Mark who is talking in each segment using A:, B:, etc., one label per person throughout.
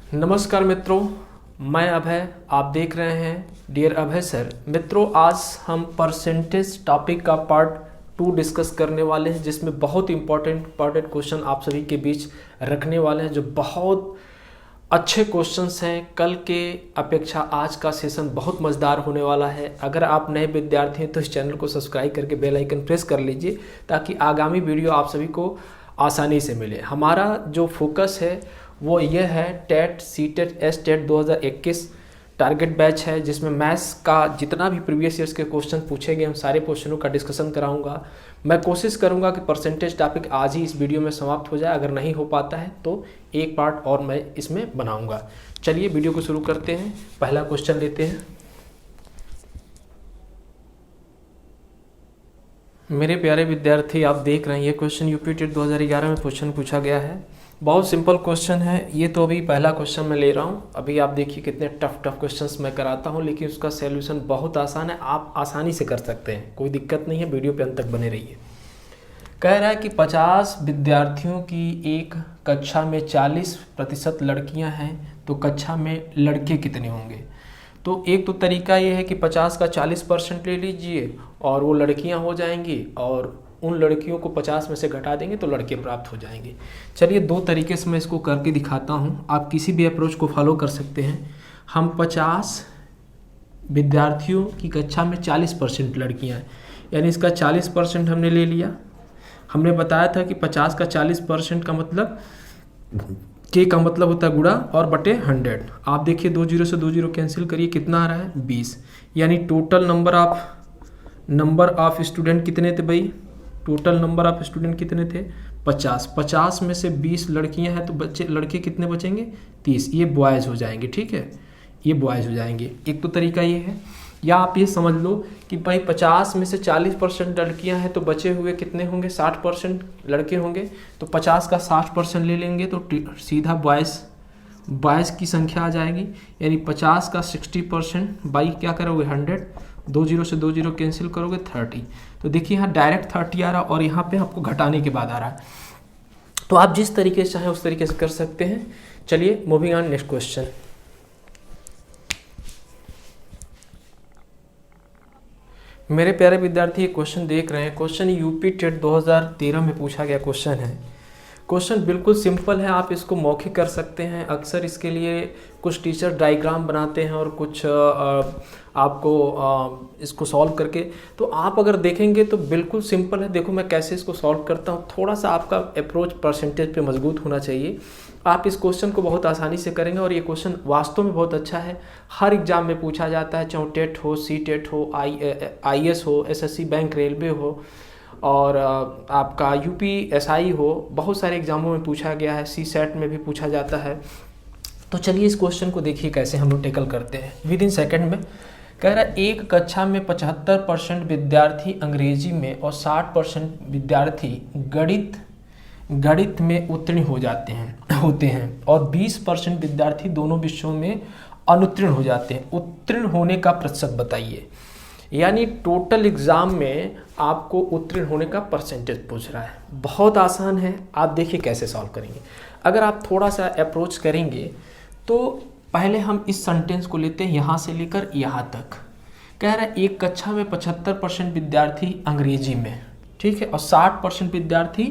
A: नमस्कार मित्रों, मैं अभय। आप देख रहे हैं डियर अभय सर। मित्रों, आज हम परसेंटेज टॉपिक का पार्ट 2 डिस्कस करने वाले हैं, जिसमें बहुत इंपॉर्टेंट क्वेश्चन आप सभी के बीच रखने वाले हैं, जो बहुत अच्छे क्वेश्चंस हैं। कल के अपेक्षा आज का सेशन बहुत मज़ेदार होने वाला है। अगर आप नए विद्यार्थी हैं तो इस चैनल को सब्सक्राइब करके बेल आइकन प्रेस कर लीजिए, ताकि आगामी वीडियो आप सभी को आसानी से मिले। हमारा जो फोकस है वो ये है TET, C TET, S TET 2021 target batch है, जिसमें मैथ्स का जितना भी प्रीवियस ईयर्स के क्वेश्चन पूछे गए, हम सारे क्वेश्चनों का डिस्कशन कराऊंगा। मैं कोशिश करूंगा कि परसेंटेज टॉपिक आज ही इस वीडियो में समाप्त हो जाए। अगर नहीं हो पाता है तो एक पार्ट और मैं इसमें बनाऊंगा। चलिए वीडियो को शुरू करते हैं। पहला क्वेश्चन लेते हैं। मेरे प्यारे विद्यार्थी, आप देख रहे हैं ये क्वेश्चन यूपी टेट 2011 में क्वेश्चन पूछा गया है। बहुत सिंपल क्वेश्चन है ये तो। अभी पहला क्वेश्चन मैं ले रहा हूँ। अभी आप देखिए कितने टफ क्वेश्चंस मैं कराता हूँ, लेकिन उसका सॉल्यूशन बहुत आसान है। आप आसानी से कर सकते हैं, कोई दिक्कत नहीं है। वीडियो पे अंत तक बने रहिए। कह रहा है कि 50 विद्यार्थियों की एक कक्षा में 40% लड़कियाँ हैं, तो कक्षा में लड़के कितने होंगे? तो एक तो तरीका ये है कि 50 का 40% ले लीजिए और वो लड़कियां हो जाएंगी, और उन लड़कियों को 50 में से घटा देंगे तो लड़के प्राप्त हो जाएंगे। चलिए दो तरीके से मैं इसको करके दिखाता हूँ। आप किसी भी अप्रोच को फॉलो कर सकते हैं। हम 50 विद्यार्थियों की कक्षा में 40% लड़कियाँ हैं, यानी इसका 40% हमने ले लिया। हमने बताया था कि 50 का 40% का मतलब के का मतलब होता है गुणा और बटे 100। आप देखिए 2 जीरो से 2 जीरो कैंसिल करिए, कितना आ रहा है 20। यानी टोटल नंबर ऑफ स्टूडेंट कितने थे भाई? टोटल नंबर ऑफ स्टूडेंट कितने थे? 50। 50 में से 20 लड़कियां हैं तो लड़के कितने बचेंगे? 30। ये बॉयज़ हो जाएंगे, ठीक है, ये बॉयज़ हो जाएंगे। एक तो तरीका ये है। या आप ये समझ लो कि भाई 50 में से 40% लड़कियां हैं तो बचे हुए कितने होंगे? 60% लड़के होंगे। तो 50 का 60% ले लेंगे तो सीधा बॉयज़ की संख्या आ जाएगी। यानी 50 का 60% बाई क्या करोगे? 100। 2 जीरो से 2 जीरो कैंसिल करोगे 30। तो देखिए यहाँ डायरेक्ट 30 आ रहा और यहाँ पे आपको घटाने के बाद आ रहा है। तो आप जिस तरीके से चाहें उस तरीके से कर सकते हैं। चलिए मूविंग ऑन, नेक्स्ट क्वेश्चन। मेरे प्यारे विद्यार्थी, ये क्वेश्चन देख रहे हैं। क्वेश्चन यूपी टेट 2013 में पूछा गया क्वेश्चन है। क्वेश्चन बिल्कुल सिंपल है, आप इसको मौखिक कर सकते हैं। अक्सर इसके लिए कुछ टीचर डायग्राम बनाते हैं और कुछ आपको इसको सॉल्व करके, तो आप अगर देखेंगे तो बिल्कुल सिंपल है। देखो मैं कैसे इसको सॉल्व करता हूँ। थोड़ा सा आपका अप्रोच परसेंटेज पे मजबूत होना चाहिए। आप इस क्वेश्चन को बहुत आसानी से करेंगे, और ये क्वेश्चन वास्तव में बहुत अच्छा है। हर एग्जाम में पूछा जाता है, चाहे टेट हो, सी टेट हो, IAS हो, SSC बैंक रेलवे हो, और आपका UPSI हो। बहुत सारे एग्जामों में पूछा गया है, CSET में भी पूछा जाता है। तो चलिए इस क्वेश्चन को देखिए कैसे हम लोग टेकल करते हैं विद इन सेकेंड में। कह रहा है एक कक्षा में 75% विद्यार्थी अंग्रेजी में और 60% विद्यार्थी गणित में उत्तीर्ण होते हैं और 20% विद्यार्थी दोनों विषयों में अनुत्तीर्ण हो जाते हैं। उत्तीर्ण होने का प्रतिशत बताइए। यानी टोटल एग्जाम में आपको उत्तीर्ण होने का परसेंटेज पूछ रहा है। बहुत आसान है, आप देखिए कैसे सॉल्व करेंगे। अगर आप थोड़ा सा अप्रोच करेंगे तो पहले हम इस सेंटेंस को लेते हैं यहाँ से लेकर यहाँ तक। कह रहा है एक कक्षा में 75% विद्यार्थी अंग्रेजी में, ठीक है, और 60% विद्यार्थी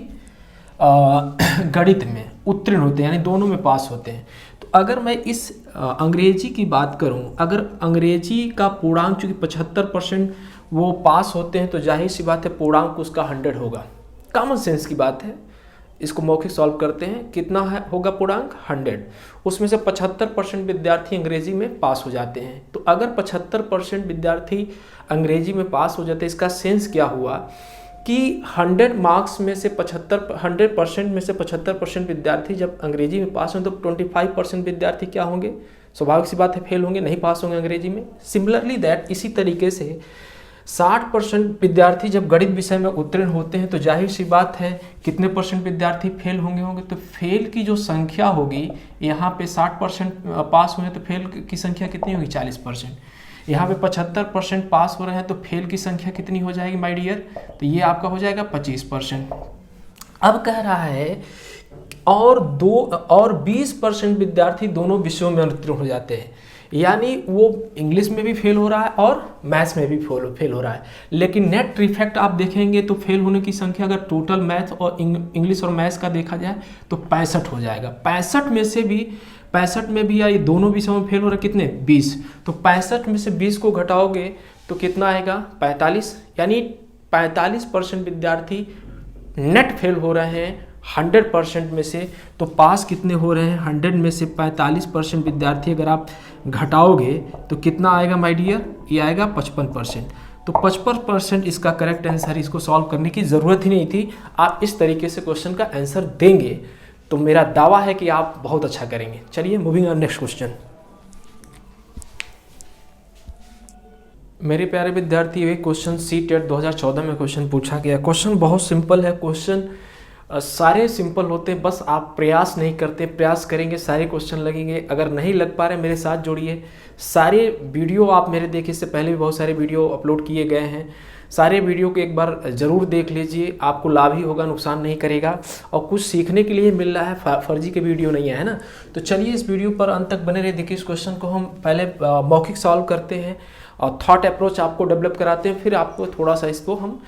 A: गणित में उत्तीर्ण होते हैं, यानी दोनों में पास होते हैं। तो अगर मैं इस अंग्रेजी की बात करूं, अगर अंग्रेजी का पूर्णांक चूँकि 75% वो पास होते हैं, तो जाहिर सी बात है पूर्णांक उसका 100 होगा। कॉमन सेंस की बात है। इसको मौखिक सॉल्व करते हैं। कितना होगा पूर्णांक? 100। उसमें से 75% विद्यार्थी अंग्रेजी में पास हो जाते हैं। तो अगर 75% विद्यार्थी अंग्रेजी में पास हो जाते हैं, इसका सेंस क्या हुआ कि 100 मार्क्स में से 100% में से 75% विद्यार्थी जब अंग्रेजी में पास हों तो 25% विद्यार्थी क्या होंगे? स्वाभाविक सी बात है, फेल होंगे, नहीं पास होंगे अंग्रेजी में। सिमिलरली दैट, इसी तरीके से 60% विद्यार्थी जब गणित विषय में उत्तीर्ण होते हैं तो जाहिर सी बात है कितने परसेंट विद्यार्थी फेल होंगे। तो फेल की जो संख्या होगी, यहाँ पे 60% पास हुए तो फेल की संख्या कितनी होगी? 40%। यहाँ पे 75% पास हो रहे हैं तो फेल की संख्या कितनी हो जाएगी माय डियर? तो ये आपका हो जाएगा 25%। अब कह रहा है और 20% विद्यार्थी दोनों विषयों में उत्तीर्ण हो जाते हैं, यानी वो इंग्लिश में भी फेल हो रहा है और मैथ्स में भी फेल हो रहा है। लेकिन नेट इफेक्ट आप देखेंगे तो फेल होने की संख्या अगर टोटल मैथ और इंग्लिश और मैथ्स का देखा जाए तो 65 हो जाएगा। 65 में भी या ये दोनों विषयों में फेल हो रहा है कितने, 20। तो 65 में से 20 को घटाओगे तो कितना आएगा, 45। यानी 45% विद्यार्थी नेट फेल हो रहे हैं 100% में से। तो पास कितने हो रहे हैं, 100 में से 45% विद्यार्थी अगर आप घटाओगे तो कितना आएगा माय डियर, ये आएगा 55%। तो 55% इसका करेक्ट आंसर। इसको सॉल्व करने की ज़रूरत ही नहीं थी। आप इस तरीके से क्वेश्चन का आंसर देंगे तो मेरा दावा है कि आप बहुत अच्छा करेंगे। चलिए मूविंग ऑन नेक्स्ट क्वेश्चन। मेरे प्यारे विद्यार्थी, ये क्वेश्चन CTET 2014 में क्वेश्चन पूछा गया। क्वेश्चन बहुत सिंपल है। क्वेश्चन सारे सिंपल होते हैं, बस आप प्रयास नहीं करते। प्रयास करेंगे सारे क्वेश्चन लगेंगे। अगर नहीं लग पा रहे मेरे साथ जोड़िए। सारे वीडियो आप मेरे देखे, इससे पहले भी बहुत सारे वीडियो अपलोड किए गए हैं। सारे वीडियो को एक बार ज़रूर देख लीजिए, आपको लाभ ही होगा, नुकसान नहीं करेगा। और कुछ सीखने के लिए मिल रहा है, फर्जी के वीडियो नहीं है ना। तो चलिए इस वीडियो पर अंत तक बने रहे। देखिए इस क्वेश्चन को हम पहले मौखिक सॉल्व करते हैं और थॉट अप्रोच आपको डेवलप कराते हैं, फिर आपको थोड़ा सा इसको हम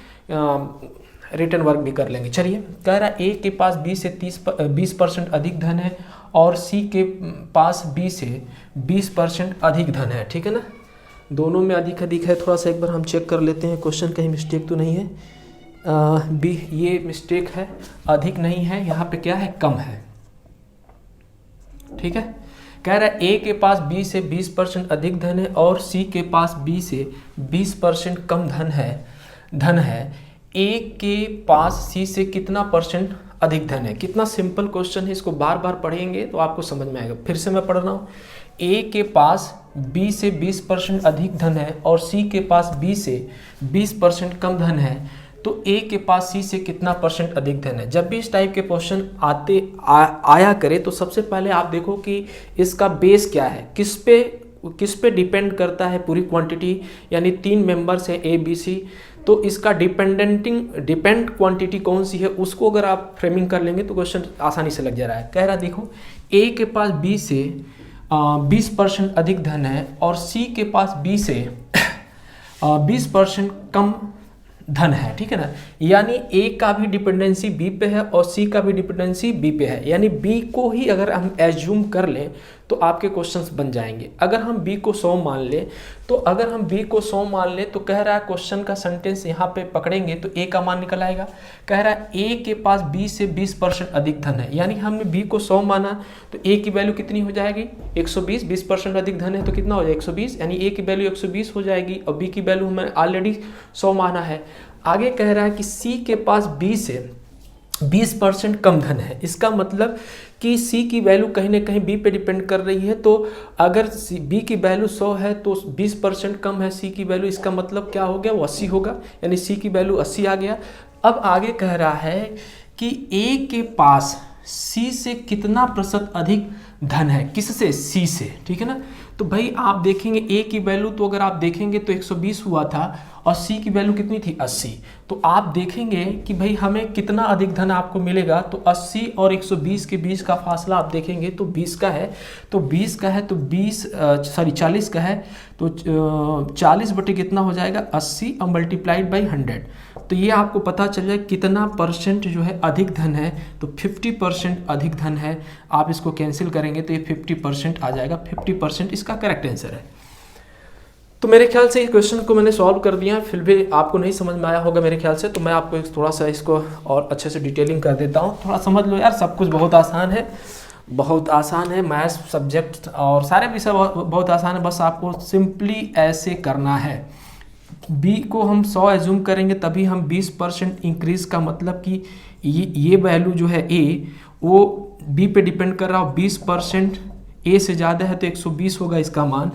A: रिटर्न वर्क भी कर लेंगे। चलिए, कह रहा है A के पास B से 20% अधिक धन है और C के पास B से 20% अधिक धन है। ठीक है ना, दोनों में अधिक है। थोड़ा सा एक बार हम चेक कर लेते हैं क्वेश्चन कहीं मिस्टेक तो नहीं है। B ये मिस्टेक है, अधिक नहीं है, यहाँ पे क्या है, कम है। ठीक है, कह रहा है A के पास B से 20% अधिक धन है और C के पास B से 20% कम धन है। A के पास C से कितना परसेंट अधिक धन है। कितना सिंपल क्वेश्चन है, इसको बार बार पढ़ेंगे तो आपको समझ में आएगा। फिर से मैं पढ़ रहा हूँ। A के पास B से 20% अधिक धन है और C के पास B से 20% कम धन है, तो A के पास C से कितना परसेंट अधिक धन है। जब भी इस टाइप के क्वेश्चन आया करे तो सबसे पहले आप देखो कि इसका बेस क्या है, किस पे डिपेंड करता है पूरी क्वांटिटी, यानी 3 मेंबर्स है A B C। तो इसका डिपेंड क्वांटिटी कौन सी है, उसको अगर आप फ्रेमिंग कर लेंगे तो क्वेश्चन आसानी से लग जा रहा है। कह रहा देखो A के पास B से 20% अधिक धन है और C के पास B से 20% कम धन है। ठीक है ना, यानी A का भी डिपेंडेंसी B पे है और C का भी डिपेंडेंसी B पे है। यानी B को ही अगर हम एज्यूम कर लें तो आपके क्वेश्चंस बन जाएंगे। अगर हम B को 100 मान लें तो कह रहा है क्वेश्चन का सेंटेंस यहाँ पे पकड़ेंगे तो A का मान निकल आएगा। कह रहा है A के पास B से 20% अधिक धन है, यानी हमने B को 100 माना तो A की वैल्यू कितनी हो जाएगी, 120। 20% अधिक धन है तो कितना हो जाएगा, 120, यानी A की वैल्यू 120 हो जाएगी और B की वैल्यू हमें ऑलरेडी 100 माना है। आगे कह रहा है कि C के पास B से 20% कम धन है। इसका मतलब कि C की वैल्यू कहीं ना कहीं B पे डिपेंड कर रही है। तो अगर B की वैल्यू 100 है तो 20% कम है C की वैल्यू, इसका मतलब क्या हो गया, वो 80 होगा, यानी C की वैल्यू 80 आ गया। अब आगे कह रहा है कि A के पास C से कितना प्रतिशत अधिक धन है, किससे, C से। ठीक है ना, तो भाई आप देखेंगे A की वैल्यू तो अगर आप देखेंगे तो 120 हुआ था और C की वैल्यू कितनी थी, 80। तो आप देखेंगे कि भाई हमें कितना अधिक धन आपको मिलेगा, तो 80 और 120 के बीच का फासला आप देखेंगे तो 20 का है। तो 40 का है तो 40 बटे कितना हो जाएगा, 80 और मल्टीप्लाइड बाई 100। तो ये आपको पता चल जाए कितना परसेंट जो है अधिक धन है, तो 50% अधिक धन है। आप इसको कैंसिल करेंगे तो ये 50% आ जाएगा। 50% इसका करेक्ट आंसर है। तो मेरे ख्याल से इस क्वेश्चन को मैंने सॉल्व कर दिया, फिर भी आपको नहीं समझ में आया होगा मेरे ख्याल से, तो मैं आपको थोड़ा सा इसको और अच्छे से डिटेलिंग कर देता हूँ। थोड़ा समझ लो यार, सब कुछ बहुत आसान है। मैथ्स सब्जेक्ट और सारे विषय बहुत आसान है, बस आपको सिंपली ऐसे करना है। B को हम 100 एज्यूम करेंगे तभी हम 20% इंक्रीज का मतलब कि ये वैल्यू जो है A वो B पे डिपेंड कर रहा हो। 20% A से ज़्यादा है तो 120 होगा इसका मान,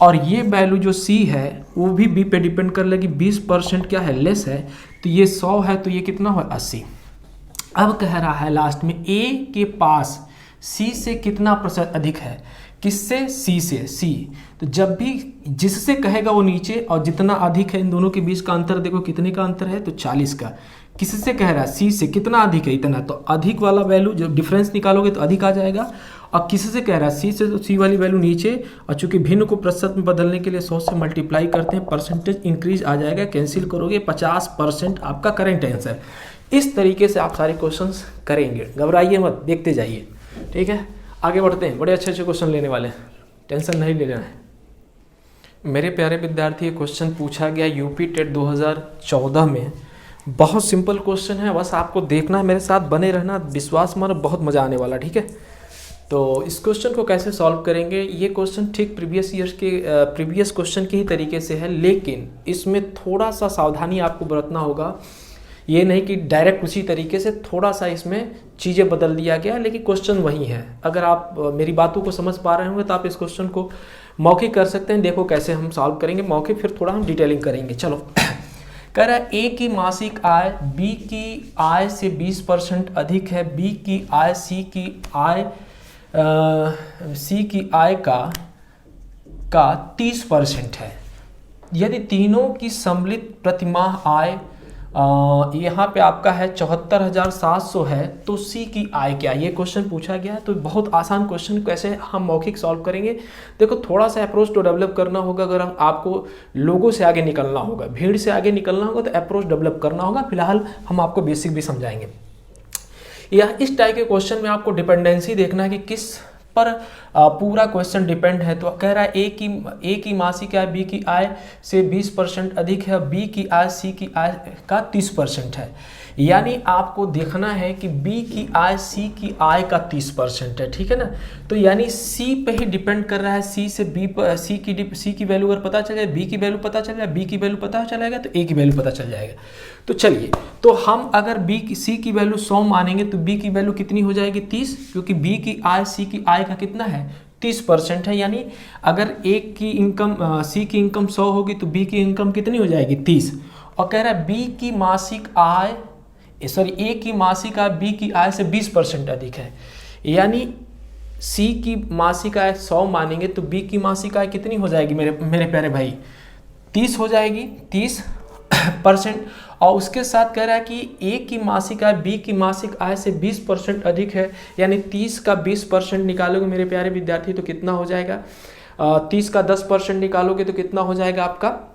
A: और ये वैल्यू जो C है वो भी B पे डिपेंड कर लेगी। 20% क्या है, लेस है, तो ये 100 है तो ये कितना हो, 80। अब कह रहा है लास्ट में A के पास C से कितना प्रतिशत अधिक है, किससे, C से। C तो जब भी जिससे कहेगा वो नीचे, और जितना अधिक है इन दोनों के बीच का अंतर देखो कितने का अंतर है, तो 40 का। किससे कह रहा है, सी से कितना अधिक है, इतना, तो अधिक वाला वैल्यू जो डिफरेंस निकालोगे तो अधिक आ जाएगा। और किससे कह रहा है, सी से, तो सी वाली वैल्यू नीचे, और चूंकि भिन्न को प्रतिशत में बदलने के लिए 100 से मल्टीप्लाई करते हैं, परसेंटेज इंक्रीज आ जाएगा, कैंसिल करोगे 50% आपका करेंट आंसर। इस तरीके से आप सारे क्वेश्चंस करेंगे, घबराइए मत, देखते जाइए, ठीक है। आगे बढ़ते हैं, बड़े अच्छे अच्छे क्वेश्चन लेने वाले हैं, टेंशन नहीं लेना है मेरे प्यारे विद्यार्थी। ये क्वेश्चन पूछा गया यूपी टेट 2014 में, बहुत सिंपल क्वेश्चन है, बस आपको देखना है, मेरे साथ बने रहना, विश्वास मानो बहुत मज़ा आने वाला, ठीक है। तो इस क्वेश्चन को कैसे सॉल्व करेंगे, ये क्वेश्चन ठीक प्रीवियस क्वेश्चन के ही तरीके से है, लेकिन इसमें थोड़ा सा सावधानी आपको बरतना होगा। ये नहीं कि डायरेक्ट उसी तरीके से, थोड़ा सा इसमें चीज़ें बदल दिया गया, लेकिन क्वेश्चन वही है। अगर आप मेरी बातों को समझ पा रहे होंगे तो आप इस क्वेश्चन को मौखिक कर सकते हैं। देखो कैसे हम सॉल्व करेंगे मौखिक, फिर थोड़ा हम डिटेलिंग करेंगे। चलो, कह रहा है ए की मासिक आय बी की आय से 20% अधिक है, बी की आय सी की आय का 30% है। यदि तीनों की सम्मिलित प्रतिमाह आय यहाँ पे आपका है 74,700 है, तो सी की आय क्या, ये क्वेश्चन पूछा गया है। तो बहुत आसान क्वेश्चन, कैसे हम मौखिक सॉल्व करेंगे। देखो थोड़ा सा अप्रोच तो डेवलप करना होगा, अगर आपको लोगों से आगे निकलना होगा, भीड़ से आगे निकलना होगा, तो अप्रोच डेवलप करना होगा। फिलहाल हम आपको बेसिक भी समझाएंगे। यह इस टाइप के क्वेश्चन में आपको डिपेंडेंसी देखना है कि किस पर पूरा क्वेश्चन डिपेंड है। तो कह रहा है ए की मासिक आय बी की आय से 20% अधिक है, बी की आय सी की आय का 30% है। यानी आपको देखना है कि बी की आय सी की आय का 30% है, ठीक है ना। तो यानी सी पे ही डिपेंड कर रहा है, सी से बी पर, सी की वैल्यू अगर पता चल जाए, बी की वैल्यू पता चल जाए, बी की वैल्यू पता चलेगा तो ए की वैल्यू पता चल जाएगा। तो चलिए, तो हम अगर सी की वैल्यू 100 मानेंगे तो बी की वैल्यू कितनी हो जाएगी, 30, क्योंकि बी की आय सी की आय का कितना है, 30% है। यानी अगर एक की इनकम सी की इनकम 100 होगी तो बी की इनकम कितनी हो जाएगी, 30। और कह रहा है बी की मासिक आय, सॉरी, ए की मासिक आय बी की आय से 20% अधिक है। यानी सी की मासिक आय 100 मानेंगे तो बी की मासिक आय कितनी हो जाएगी मेरे प्यारे भाई, 30 हो जाएगी, 30%। और उसके साथ कह रहा है कि ए की मासिक आय बी की मासिक आय से 20% अधिक है। यानी 30 का 20% निकालोगे मेरे प्यारे विद्यार्थी तो कितना हो जाएगा, 30 का 10% निकालोगे तो कितना हो जाएगा आपका,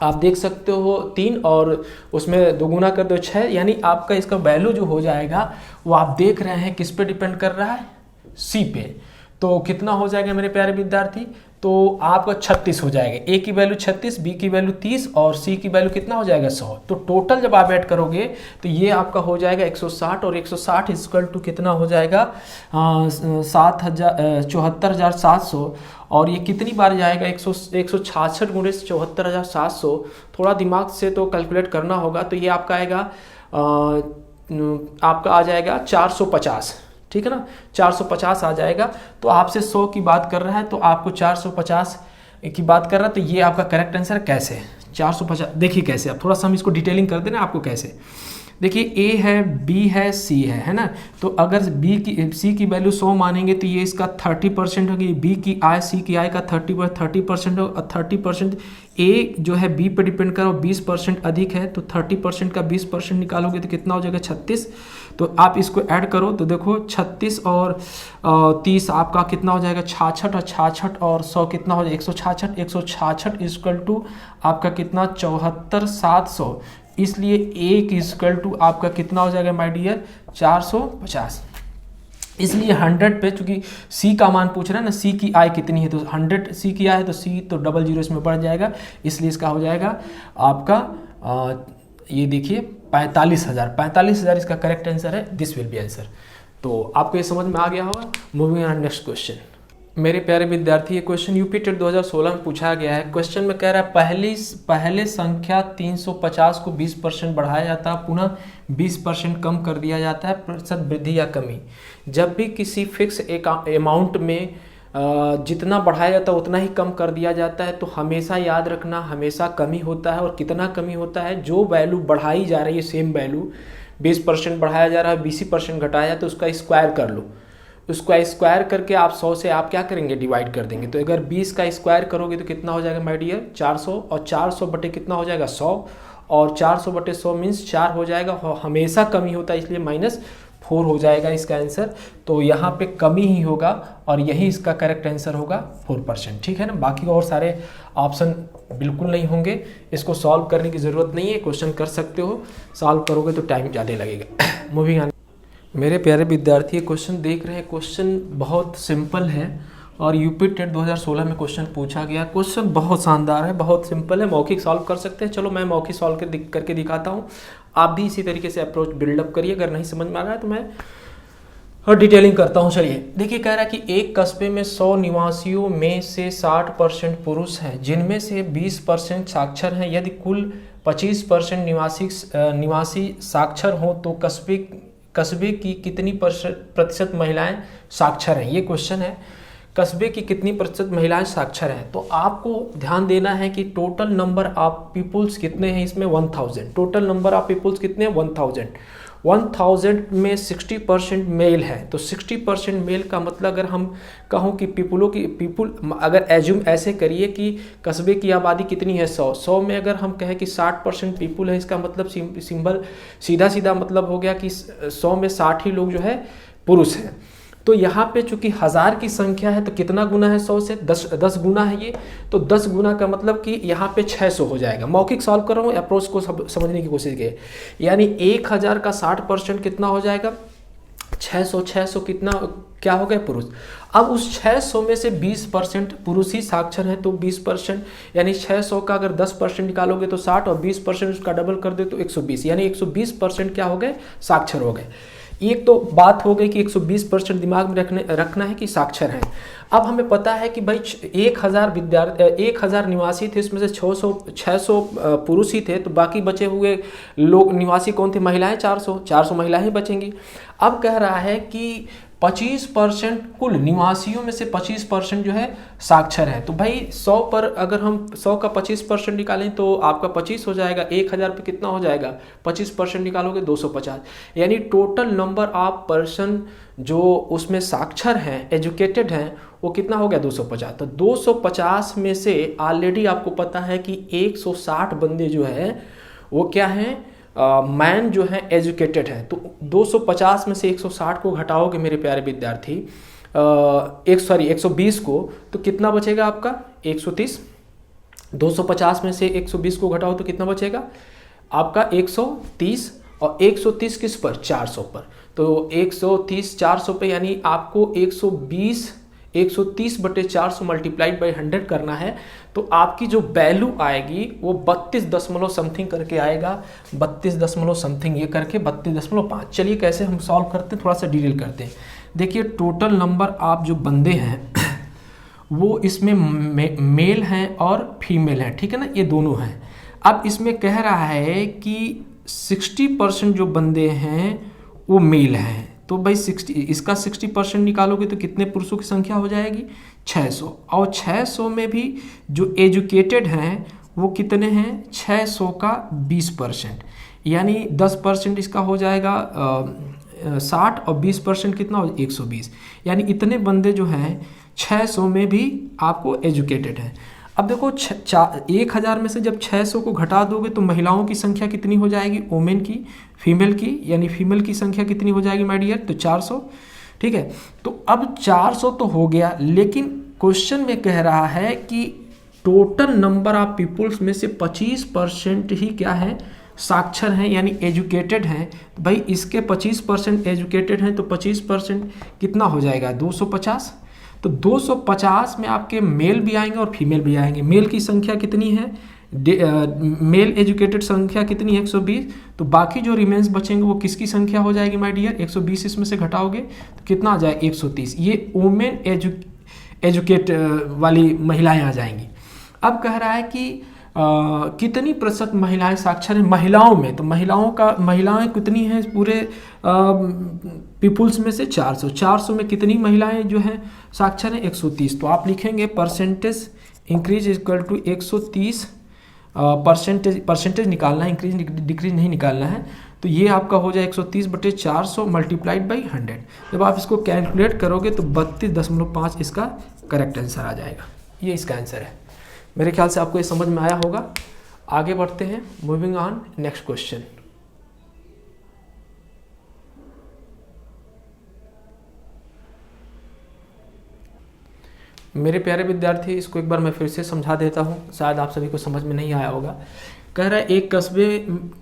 A: आप देख सकते हो 3 और उसमें दोगुना कर दो 6। यानी आपका इसका वैल्यू जो हो जाएगा वो आप देख रहे हैं किस पे डिपेंड कर रहा है, सी पे। तो कितना हो जाएगा मेरे प्यारे विद्यार्थी, तो आपका 36 हो जाएगा। ए की वैल्यू 36, बी की वैल्यू 30 और सी की वैल्यू कितना हो जाएगा, 100। तो टोटल जब आप ऐड करोगे तो ये आपका हो जाएगा 160, और 160 इक्वल टू कितना हो जाएगा, 74,700। और ये कितनी बार जाएगा, 166 गुणे 74,700। थोड़ा दिमाग से तो कैलकुलेट करना होगा, तो ये आपका आएगा, आपका आ जाएगा 450, ठीक है ना, 450 आ जाएगा। तो आपसे 100 की बात कर रहा है तो आपको 450 की बात कर रहा है, तो ये आपका करेक्ट आंसर कैसे, 450। देखिए कैसे, आप थोड़ा सा हम इसको डिटेलिंग कर देना आपको कैसे। देखिए ए है, बी है, सी है ना। तो अगर सी की वैल्यू 100 मानेंगे तो ये इसका 30% होगी, बी की आय सी की आय का 30% होगा। 30% ए जो है बी पे डिपेंड करो, 20% अधिक है, तो 30% का 20% निकालोगे तो कितना हो जाएगा, 36। तो आप इसको ऐड करो तो देखो 36 और 30 आपका कितना हो जाएगा, 66, और 66 और 100 कितना हो जाएगा, 166। 166 इक्वल टू आपका कितना, 74,700। इसलिए एक इक्वल टू आपका कितना हो जाएगा माय डियर, 450। इसलिए 100 पे, चूंकि सी का मान पूछ रहा है ना, सी की आय कितनी है, तो 100 सी की आय है तो सी तो 00 इसमें बढ़ जाएगा, इसलिए इसका हो जाएगा आपका ये देखिए 45,000 इसका करेक्ट आंसर है। This will be answer. तो आपको ये समझ में आ गया होगा। Moving on next question. मेरे प्यारे विद्यार्थी, ये क्वेश्चन यूपी टेट 2016 में पूछा गया है। क्वेश्चन में कह रहा है पहले संख्या 350 को 20% बढ़ाया जाता है, पुनः 20% कम कर दिया जाता है, प्रतिशत वृद्धि या कमी। जब भी किसी फिक्स अमाउंट में जितना बढ़ाया जाता है उतना ही कम कर दिया जाता है, तो हमेशा याद रखना, हमेशा कमी होता है। और कितना कमी होता है, जो वैल्यू बढ़ाई जा रही है, सेम वैल्यू 20% बढ़ाया जा रहा है, 20% घटाया जाता है, तो उसका स्क्वायर कर लो। उसका स्क्वायर करके आप 100 से आप क्या करेंगे, डिवाइड कर देंगे। तो अगर 20 का स्क्वायर करोगे तो कितना हो जाएगा माय डियर, 400। और 400 बटे कितना हो जाएगा, 100। और 400/100 मीन्स 4 हो जाएगा, हमेशा कमी होता है इसलिए -4 हो जाएगा इसका आंसर। तो यहाँ पे कमी ही होगा और यही इसका करेक्ट आंसर होगा 4%, ठीक है ना। बाकी और सारे ऑप्शन बिल्कुल नहीं होंगे, इसको सॉल्व करने की ज़रूरत नहीं है, क्वेश्चन कर सकते हो, सॉल्व करोगे तो टाइम ज़्यादा लगेगा। Moving on. मेरे प्यारे विद्यार्थी क्वेश्चन देख रहे हैं, क्वेश्चन बहुत सिंपल है और यूपी टेट 2016 में क्वेश्चन पूछा गया। क्वेश्चन बहुत शानदार है, बहुत सिंपल है, मौखिक सॉल्व कर सकते हैं। चलो मैं मौखिक सॉल्व करके दिखाता हूँ, आप भी इसी तरीके से अप्रोच बिल्डअप करिए। अगर नहीं समझ में आ रहा है तो मैं और डिटेलिंग करता हूँ। चलिए देखिए, कह रहा है कि एक कस्बे में 100 निवासियों में से 60% पुरुष हैं, जिनमें से 20% साक्षर हैं। यदि कुल 25% निवासी साक्षर हों तो कस्बे की कितनी प्रतिशत महिलाएं साक्षर हैं। ये क्वेश्चन है, कस्बे की कितनी प्रतिशत महिलाएं साक्षर हैं। तो आपको ध्यान देना है कि टोटल नंबर ऑफ पीपुल्स कितने हैं इसमें, 1000। टोटल नंबर ऑफ पीपुल्स कितने हैं, 1000 में 60% मेल है। तो 60% मेल का मतलब अगर हम कहूँ कि पीपुल अगर एज्यूम ऐसे करिए कि कस्बे की आबादी कितनी है, 100 में अगर हम कहें कि 60% पीपुल है, इसका मतलब सिंबल सीधा मतलब हो गया कि 100 में 60 ही लोग जो है पुरुष हैं। तो यहाँ पे चूंकि 1000 की संख्या है तो कितना गुना है 100 से, 10 गुना है ये। तो 10 गुना का मतलब कि यहाँ पे 600 हो जाएगा। मौखिक सॉल्व कर रहा हूँ, अप्रोच को समझने की कोशिश कीजिए। यानी 1000 का 60% कितना हो जाएगा, 600 कितना क्या हो गया, पुरुष। अब उस 600 में से 20% पुरुष ही साक्षर है, तो 20% यानी 600 का अगर 10% निकालोगे तो 60 और 20% उसका डबल कर दे तो 120, यानी 120% क्या हो गए, साक्षर हो गए। एक तो बात हो गई कि 120% दिमाग में रखना है कि साक्षर हैं। अब हमें पता है कि भाई 1000 निवासी थे, इसमें से 600 पुरुष ही थे, तो बाकी बचे हुए लोग निवासी कौन थे, महिलाएं 400 महिलाएं ही बचेंगी। अब कह रहा है कि 25% कुल निवासियों में से 25% जो है साक्षर है। तो भाई 100 पर अगर हम 100 का 25% निकालें तो आपका 25 हो जाएगा। 1000 पे कितना हो जाएगा, 25% निकालोगे 250, यानी टोटल नंबर ऑफ पर्सन जो उसमें साक्षर हैं, एजुकेटेड हैं, वो कितना हो गया, 250। तो 250 में से ऑलरेडी आपको पता है कि 160 बंदे जो है वो क्या हैं, मैन जो है एजुकेटेड है। तो 250 में से 160 को घटाओगे मेरे प्यारे विद्यार्थी, 120 को, तो कितना बचेगा आपका, 130। 250 में से 120 को घटाओ तो कितना बचेगा आपका, 130। और 130 किस पर, 400 पर। तो 130 400 पे, यानी आपको 130/400 मल्टीप्लाइड बाई 100 करना है। तो आपकी जो वैल्यू आएगी वो 32 दशमलव समथिंग करके आएगा, 32 दशमलव समथिंग ये करके 32.5। चलिए कैसे हम सॉल्व करते हैं, थोड़ा सा डिटेल करते हैं। देखिए टोटल नंबर आप जो बंदे हैं वो इसमें मेल हैं और फीमेल हैं, ठीक है ना, ये दोनों हैं। अब इसमें कह रहा है कि 60% जो बंदे हैं वो मेल हैं। तो भाई 60% निकालोगे तो कितने पुरुषों की संख्या हो जाएगी, 600। और 600 में भी जो एजुकेटेड हैं वो कितने हैं, 600 का 20%, यानी 10% इसका हो जाएगा 60 और 20% कितना हो, 120। यानी इतने बंदे जो हैं 600 में भी आपको एजुकेटेड हैं। अब देखो 1000 में से जब 600 को घटा दोगे तो महिलाओं की संख्या कितनी हो जाएगी, वोमेन की, फीमेल की, यानी फीमेल की संख्या कितनी हो जाएगी माय डियर, तो 400, ठीक है। तो अब 400 तो हो गया, लेकिन क्वेश्चन में कह रहा है कि टोटल नंबर ऑफ पीपुल्स में से 25% ही क्या है, साक्षर हैं, यानी एजुकेटेड हैं। तो भाई इसके 25% एजुकेटेड हैं, तो 25% कितना हो जाएगा, 250। तो 250 में आपके मेल भी आएंगे और फीमेल भी आएंगे। मेल की संख्या कितनी है, मेल एजुकेटेड संख्या कितनी है, 120। तो बाकी जो रिमेन्स बचेंगे वो किसकी संख्या हो जाएगी माय डियर, 120 इसमें से घटाओगे तो कितना आ जाए, 130। ये वुमेन एजुकेट वाली महिलाएं आ जाएंगी। अब कह रहा है कि कितनी प्रतिशत महिलाएं साक्षर हैं महिलाओं में, तो महिलाएं कितनी हैं पूरे पीपुल्स में से, 400 में कितनी महिलाएं जो हैं साक्षर हैं, 130। तो आप लिखेंगे percentage increase equal to 130, percentage निकालना है, इंक्रीज डिक्रीज नहीं निकालना है। तो ये आपका हो जाए 130/400 मल्टीप्लाइड बाई 100। जब आप इसको कैलकुलेट करोगे तो 32.5 इसका करेक्ट आंसर आ जाएगा। ये इसका आंसर है। मेरे ख्याल से आपको ये समझ में आया होगा। आगे बढ़ते हैं, मूविंग ऑन नेक्स्ट क्वेश्चन। मेरे प्यारे विद्यार्थी, इसको एक बार मैं फिर से समझा देता हूँ, शायद आप सभी को समझ में नहीं आया होगा। कह रहा है एक कस्बे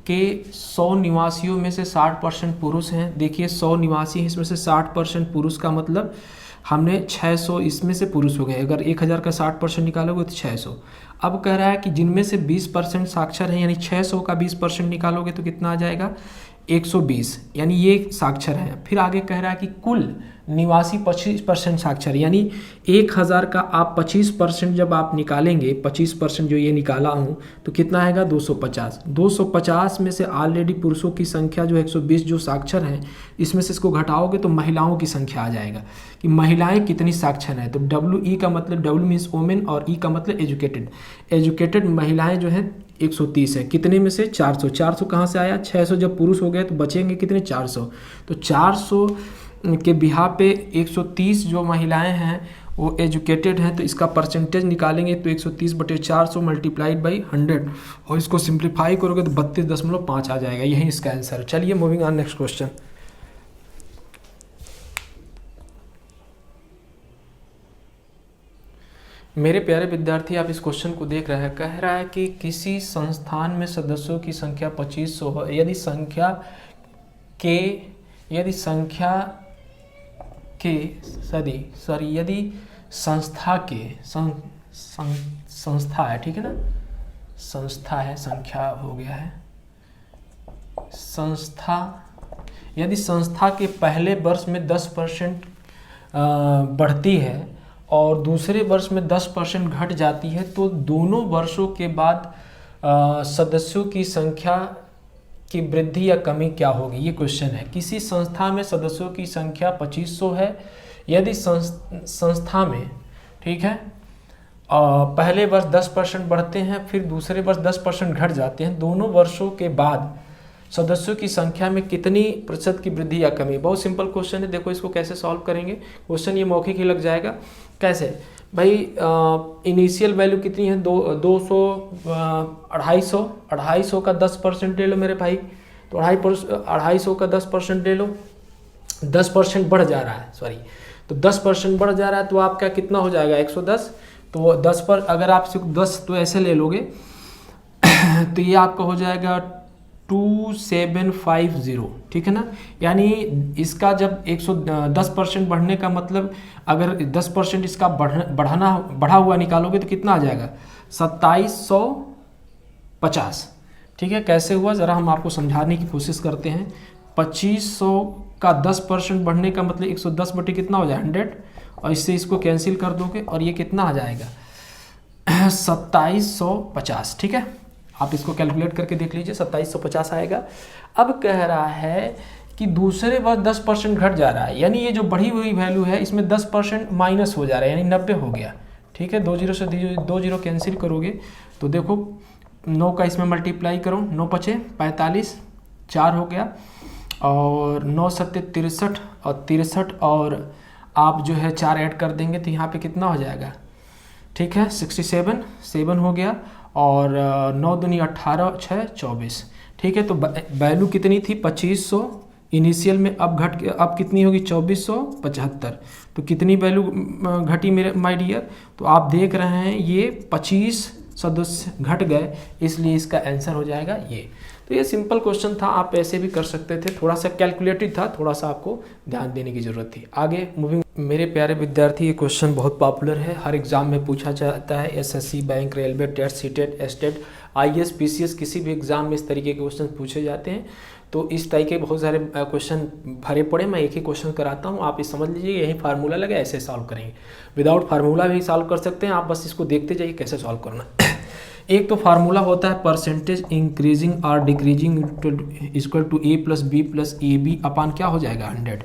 A: के 100 निवासियों में से 60% पुरुष हैं। देखिए 100 निवासी हैं, इसमें से 60% पुरुष का मतलब हमने 600 इसमें से पुरुष हो गए। अगर 1000 का 60% निकालोगे तो 600। अब कह रहा है कि जिनमें से 20% साक्षर हैं, यानी 600 का 20% निकालोगे तो कितना आ जाएगा, 120, यानी ये साक्षर हैं। फिर आगे कह रहा है कि कुल निवासी 25% साक्षर, यानी 1000 का आप 25% जब आप निकालेंगे, 25% जो ये निकाला हूँ, तो कितना आएगा, 250। 250 में से ऑलरेडी पुरुषों की संख्या जो 120 जो साक्षर हैं, इसमें से इसको घटाओगे तो महिलाओं की संख्या आ जाएगा कि महिलाएं कितनी साक्षर हैं। तो WE का मतलब, W मीन्स वोमेन और E का मतलब एजुकेटेड। एजुकेटेड महिलाएं जो हैं 130 है। कितने में से, 400। 400 कहाँ से आया, 600 जब पुरुष हो गए तो बचेंगे कितने, 400। तो 400 के बिहार पे 130 जो महिलाएं हैं वो एजुकेटेड हैं, तो इसका परसेंटेज निकालेंगे तो 130/400 मल्टीप्लाइड बाई 100, और इसको सिंप्लीफाई करोगे तो 32.5 आ जाएगा। यही इसका आंसर है। चलिए मूविंग ऑन नेक्स्ट क्वेश्चन। मेरे प्यारे विद्यार्थी, आप इस क्वेश्चन को देख रहे हैं। कह रहा है कि किसी संस्थान में सदस्यों की संख्या 2500 है। यदि संख्या संस्था है, ठीक है ना, संस्था है, संख्या हो गया है संस्था। यदि संस्था के पहले वर्ष में 10% बढ़ती है और दूसरे वर्ष में 10% घट जाती है, तो दोनों वर्षों के बाद सदस्यों की संख्या की वृद्धि या कमी क्या होगी, ये क्वेश्चन है। किसी संस्था में सदस्यों की संख्या 2500 है। यदि संस्था में, ठीक है, पहले वर्ष 10% बढ़ते हैं, फिर दूसरे वर्ष 10% घट जाते हैं, दोनों वर्षों के बाद सदस्यों की संख्या में कितनी प्रतिशत की वृद्धि या कमी। बहुत सिंपल क्वेश्चन है। देखो इसको कैसे सॉल्व करेंगे। क्वेश्चन ये मौखिक ही लग जाएगा। कैसे भाई, इनिशियल वैल्यू कितनी है, 200, 250 का 10% ले लो मेरे भाई, तो 250 का 10% ले लो। 10% बढ़ जा रहा है, सॉरी, तो 10% बढ़ जा रहा है, तो आपका कितना हो जाएगा, 110। तो 10 पर अगर आप सिर्फ 10 तो ऐसे ले लोगे तो ये आपका हो जाएगा 2750, ठीक है ना। यानी इसका जब 110% बढ़ने का मतलब, अगर 10% इसका बढ़ा हुआ निकालोगे तो कितना आ जाएगा, 2750, ठीक है। कैसे हुआ ज़रा हम आपको समझाने की कोशिश करते हैं। 2500 का 10% बढ़ने का मतलब 110 बटे कितना हो जाए, 100, और इससे इसको कैंसिल कर दोगे और ये कितना आ जाएगा, 2750, ठीक है। आप इसको कैलकुलेट करके देख लीजिए, 2750 आएगा। अब कह रहा है कि दूसरे वर्ष 10% घट जा रहा है, यानी ये जो बढ़ी हुई वैल्यू है इसमें 10% माइनस हो जा रहा है, यानी 90 हो गया, ठीक है। 20 से 20 कैंसिल करोगे तो देखो 9 का इसमें मल्टीप्लाई करो, 9 पचे 45, 4 हो गया, और 9 सत्ते 63, और 63, और आप जो है 4 ऐड कर देंगे तो यहाँ पे कितना हो जाएगा, ठीक है, 7 हो गया, और 9 दूनी 18, 6 24, ठीक है। तो वैल्यू कितनी थी, 2500 इनिशियल में, अब कितनी होगी, 2475। तो कितनी वैल्यू घटी मेरे माय डियर, तो आप देख रहे हैं ये 25 सदस्य घट गए, इसलिए इसका आंसर हो जाएगा ये। तो ये सिंपल क्वेश्चन था, आप ऐसे भी कर सकते थे, थोड़ा सा कैलकुलेटेड था, थोड़ा सा आपको ध्यान देने की जरूरत थी। आगे मूविंग। मेरे प्यारे विद्यार्थी, ये क्वेश्चन बहुत पॉपुलर है, हर एग्जाम में पूछा जाता है। SSC, bank, railway, TET, CTET, STET, IAS, PCS, किसी भी एग्जाम में इस तरीके के क्वेश्चन पूछे जाते हैं। तो इस टाइप के बहुत सारे क्वेश्चन भरे पड़े, मैं एक ही क्वेश्चन कराता हूँ, आप ये समझ लीजिए, यही फार्मूला लगा, ऐसे सॉल्व करेंगे। विदाउट फार्मूला भी सॉल्व कर सकते हैं आप, बस इसको देखते जाइए कैसे सॉल्व करना। एक तो फार्मूला होता है परसेंटेज इंक्रीजिंग और decreasing equal to A + B + AB upon क्या हो जाएगा, 100।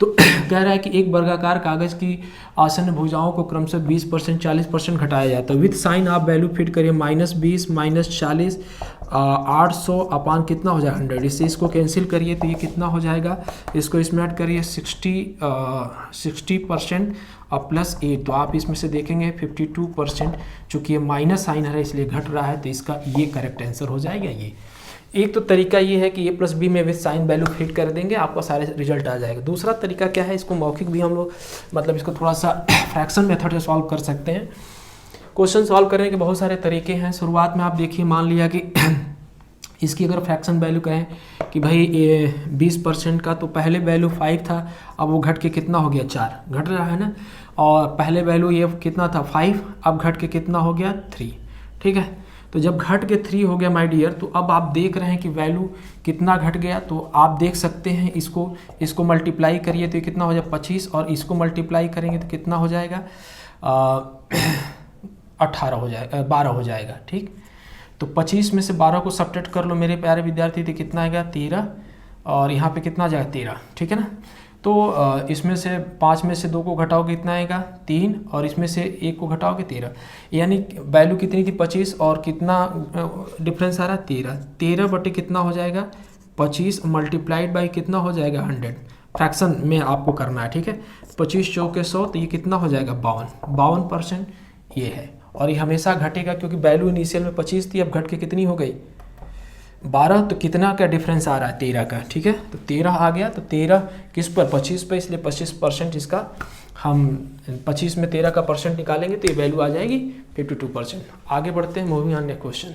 A: तो कह रहा है कि एक वर्गाकार कागज की आसन्न भुजाओं को क्रमशः 20%, 40% घटाया जाता है। विथ साइन आप वैल्यू फिट करिए -20, -40, 800 अपान कितना हो जाएगा 100। इससे इसको कैंसिल करिए तो ये कितना हो जाएगा, इसको इसमें ऐड करिए 60% और +8, तो आप इसमें से देखेंगे 52%। चूँकि ये माइनस साइन है इसलिए घट रहा है, तो इसका ये करेक्ट आंसर हो जाएगा। ये एक तो तरीका ये है कि a+b में विथ साइन वैल्यू फिट कर देंगे, आपका सारे रिजल्ट आ जाएगा। दूसरा तरीका क्या है, इसको मौखिक भी हम लोग मतलब इसको थोड़ा सा फ्रैक्शन मेथड से सॉल्व कर सकते हैं। क्वेश्चन सॉल्व करने के बहुत सारे तरीके हैं। शुरुआत में आप देखिए, मान लिया कि इसकी अगर फ्रैक्शन वैल्यू कहें कि भाई 20% का, तो पहले वैल्यू 5 था, अब वो घट के कितना हो गया 4, घट रहा है ना। और पहले वैल्यू ये कितना था 5, अब घट के कितना हो गया 3, ठीक है। तो जब घट के 3 हो गया माय डियर, तो अब आप देख रहे हैं कि वैल्यू कितना घट गया। तो आप देख सकते हैं इसको मल्टीप्लाई करिए तो ये कितना हो जाए 25, और इसको मल्टीप्लाई करेंगे तो कितना हो जाएगा 18 हो जाएगा, 12 हो जाएगा, ठीक। तो 25 में से 12 को सब्ट्रैक्ट कर लो मेरे प्यारे विद्यार्थी, तो कितना आएगा 13, और यहाँ पे कितना आ जाएगा 13, ठीक है ना। तो इसमें से 5 में से 2 को घटाओगे कितना आएगा 3, और इसमें से 1 को घटाओगे 13, यानी वैल्यू कितनी थी 25, और कितना डिफरेंस आ रहा है 13 बटे कितना हो जाएगा 25 मल्टीप्लाइड बाई कितना हो जाएगा 100। फ्रैक्शन में आपको करना है, ठीक है। 25 चौके 100, तो ये कितना हो जाएगा 52% ये है। और ये हमेशा घटेगा क्योंकि वैल्यू इनिशियल में 25 थी, अब घट के कितनी हो गई 12, तो कितना का डिफरेंस आ रहा है 13 का, ठीक है। तो 13 आ गया, तो 13 किस पर 25 पे, इसलिए 25% इसका हम 25 में 13 का परसेंट निकालेंगे तो ये वैल्यू आ जाएगी 52%। आगे बढ़ते हैं, मूविंग ऑन नेक्स्ट क्वेश्चन।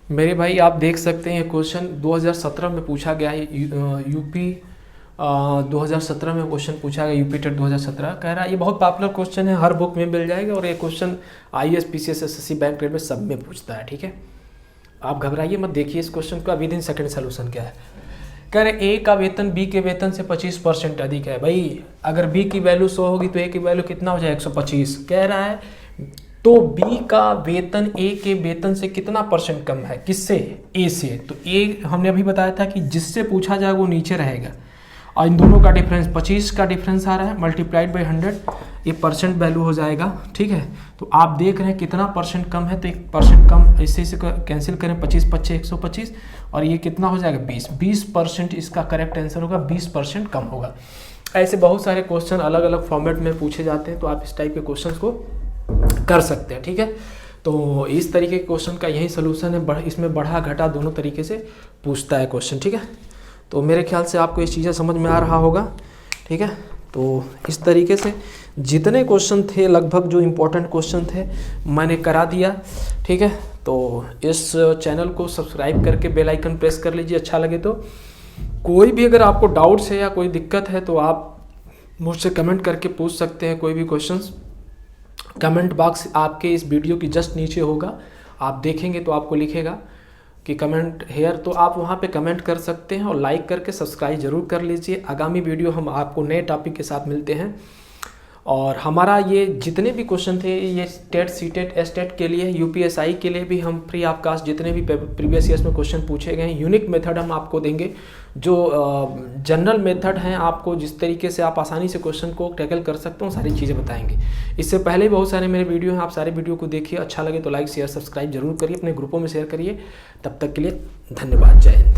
A: मेरे भाई आप देख सकते हैं क्वेश्चन 2017 में पूछा गया है, यूपी 2017 में क्वेश्चन पूछा गया, यूपी टेट 2017 कह रहा है। ये बहुत पॉपुलर क्वेश्चन है, हर बुक में मिल जाएगा, और ये question IAS, PCS, SSC, bank trade में सब में पूछता है, ठीक है। आप घबराइए मत, देखिए इस क्वेश्चन का विदिन सेकंड सोल्यूशन क्या है। कह रहे A का वेतन B के वेतन से 25% अधिक है। भाई अगर B की वैल्यू 100 होगी तो A की वैल्यू कितना हो जाए 125 कह रहा है। तो B का वेतन A के वेतन से कितना परसेंट कम है, किससे, A से। तो A हमने अभी बताया था कि जिससे पूछा जाए वो नीचे रहेगा, और इन दोनों का डिफरेंस 25 का डिफरेंस आ रहा है, मल्टीप्लाइड बाई 100, ये परसेंट वैल्यू हो जाएगा, ठीक है। तो आप देख रहे हैं कितना परसेंट कम है, तो 1% कम, इससे कैंसिल करें 25 × 125, और ये कितना हो जाएगा 20% इसका करेक्ट आंसर होगा, 20% कम होगा। ऐसे बहुत सारे क्वेश्चन अलग अलग फॉर्मेट में पूछे जाते हैं, तो आप इस टाइप के क्वेश्चन को कर सकते हैं, ठीक है। तो इस तरीके के क्वेश्चन का यही सोल्यूशन है, इसमें बढ़ा घटा दोनों तरीके से पूछता है क्वेश्चन, ठीक है। तो मेरे ख्याल से आपको ये चीज़ें समझ में आ रहा होगा, ठीक है। तो इस तरीके से जितने क्वेश्चन थे लगभग जो इम्पोर्टेंट क्वेश्चन थे मैंने करा दिया, ठीक है। तो इस चैनल को सब्सक्राइब करके बेल आइकन प्रेस कर लीजिए, अच्छा लगे तो। कोई भी अगर आपको डाउट्स है या कोई दिक्कत है तो आप मुझसे कमेंट करके पूछ सकते हैं कोई भी क्वेश्चंस। कमेंट बॉक्स आपके इस वीडियो की जस्ट नीचे होगा, आप देखेंगे तो आपको लिखेगा कि कमेंट हेयर, तो आप वहाँ पे कमेंट कर सकते हैं, और लाइक करके सब्सक्राइब जरूर कर लीजिए। आगामी वीडियो हम आपको नए टॉपिक के साथ मिलते हैं। और हमारा ये जितने भी क्वेश्चन थे, ये टेट, सीटेट, एस्टेट के लिए, UPSI के लिए भी हम फ्री ऑफ कास्ट जितने भी प्रीवियस ईयर्स में क्वेश्चन पूछे गए हैं, यूनिक मेथड हम आपको देंगे। जो जनरल मेथड हैं, आपको जिस तरीके से आप आसानी से क्वेश्चन को टैकल कर सकते हो, सारी चीज़ें बताएंगे। इससे पहले बहुत सारे मेरे वीडियो हैं, आप सारे वीडियो को देखिए, अच्छा लगे तो लाइक शेयर सब्सक्राइब जरूर करिए, अपने ग्रुपों में शेयर करिए। तब तक के लिए धन्यवाद, जय हिंद।